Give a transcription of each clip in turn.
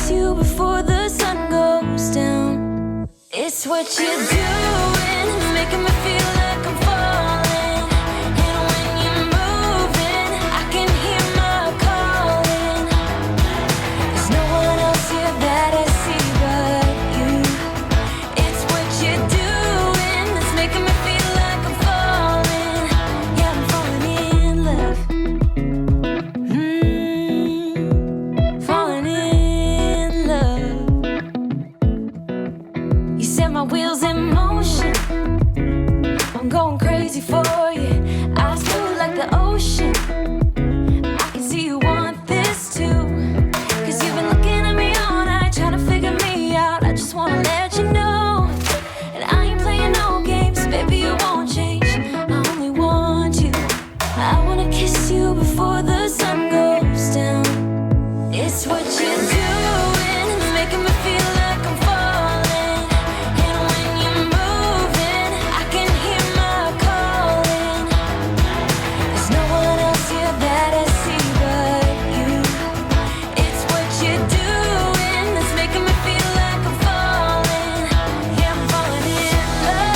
kiss you before the sun goes down. It's what you're doing, making me feel like I'm falling. And when you're moving, I can hear my calling. There's no one else here that I see but you. It's what you're doing that's making me feel like I'm falling. Yeah, I'm falling in love. Falling in love. You set my wheels in motion. I'm going crazy for you. Eyes blue like the ocean. I can see you want this too. Cause you've been looking at me all night, trying to figure me out. I just wanna let you know. And I ain't playing no games, baby, you won't change. I only want you. I wanna kiss you before the sun goes down. It's what you're doing, making me feel like I'm falling. And when you're moving, I can hear my calling. There's no one else here that I see but you. It's what you're doing that's making me feel like I'm falling. Yeah, I'm falling in love.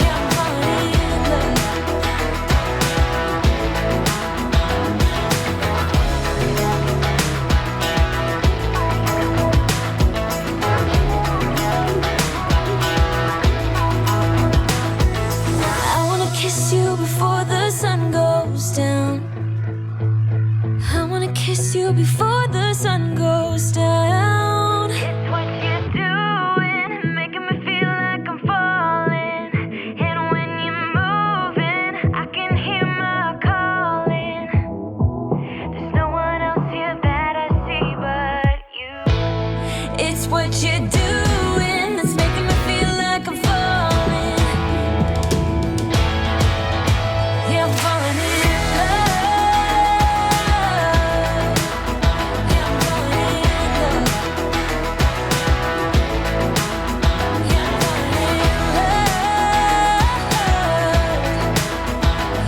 Yeah, I'm falling in love. I wanna kiss you before the sun goes down. I wanna kiss you before the sun goes down. It's what you're doing, making me feel like I'm falling. And when you're moving, I can hear my calling. There's no one else here that I see but you. It's what you're doing that's making me feel like I'm falling. Yeah, I'm falling in love. Yeah, I'm falling in love. Yeah, I'm falling in love.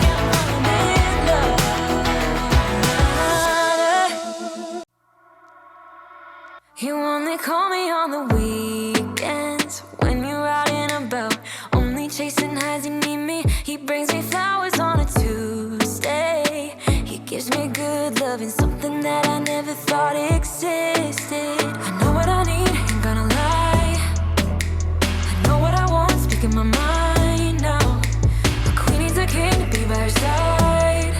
Yeah, I'm falling in love. You only call me on the weekends when you're out and about, only chasing highs. You need me. He brings me flowers on a Tuesday. He gives me good loving, something that I never thought existed. I know what I need, ain't gonna lie. I know what I want, speaking my mind now. A queen needs a king to be by her side.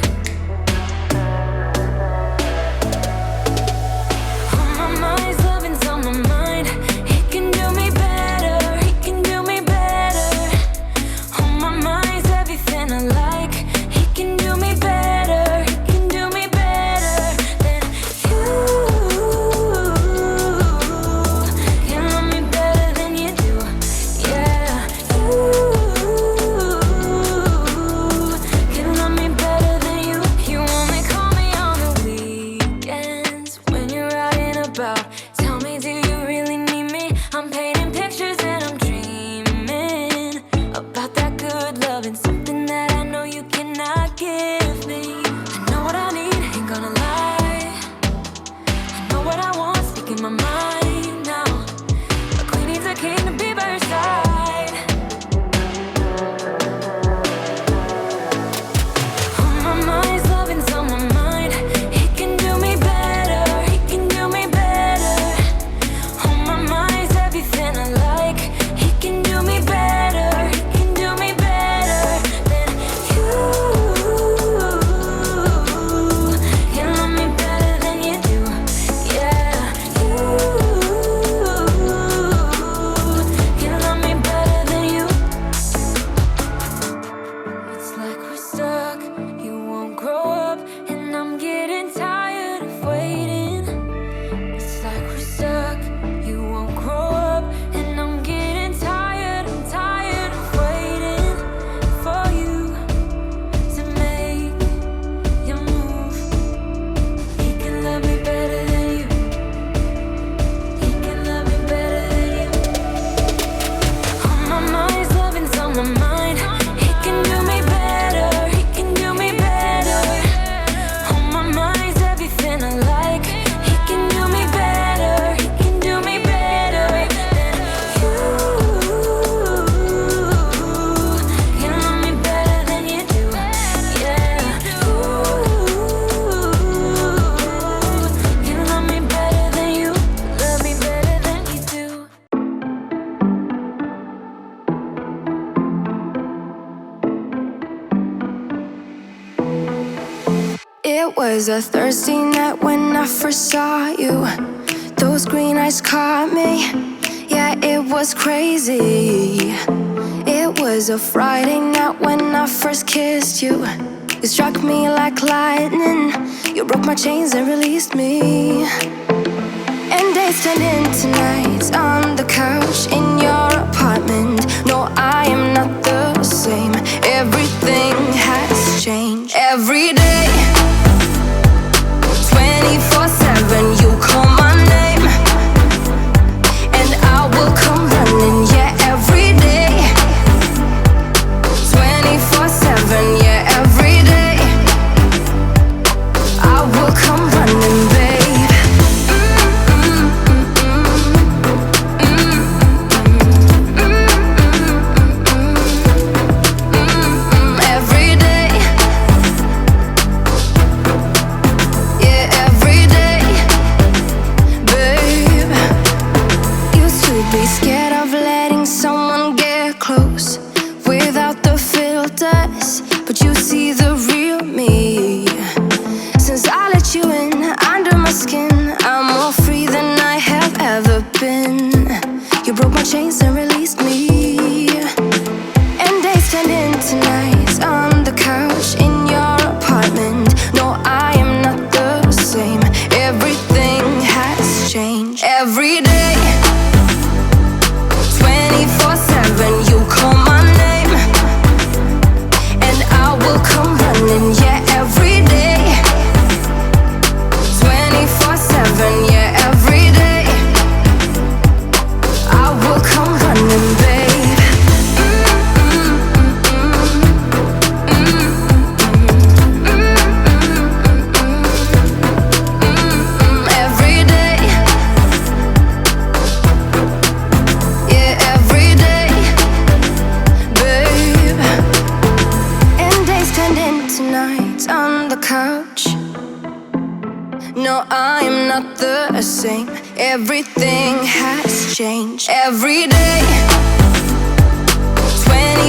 On my mind's loving's on my mind. He can do me better, he can do me better. On my mind's everything I like. He can do me better, he can do me better than you. Can love me better than you do. Yeah, you can love me better was a Thursday night when I first saw you. Those green eyes caught me. Yeah, it was crazy. It was a Friday night when I first kissed you. You struck me like lightning. You broke my chains and released me. And days turned into nights on the couch in your apartment. No, I am not the same. Everything has changed. Every day, 24/7, you call my name, and I will come running. Yeah, every day, 24/7. Yeah, every day, I will come running, babe. Every day, yeah, every day, babe. Used to be scared of letting someone get close without the filters, but you see the real me. Since I let you in under my skin, I'm more free than I have ever been. You broke my chains and released me. And days turned into nights on the couch in your apartment. No, I am not the same. Everything has changed. Every day, 24/7, you call my name, and I will come running. Yeah, every day, 24/7. Yeah, every day, I will come running, babe. Every day, yeah, every day, babe. And days turned into nights on the couch. No, I am not the same. Everything has changed. Every day,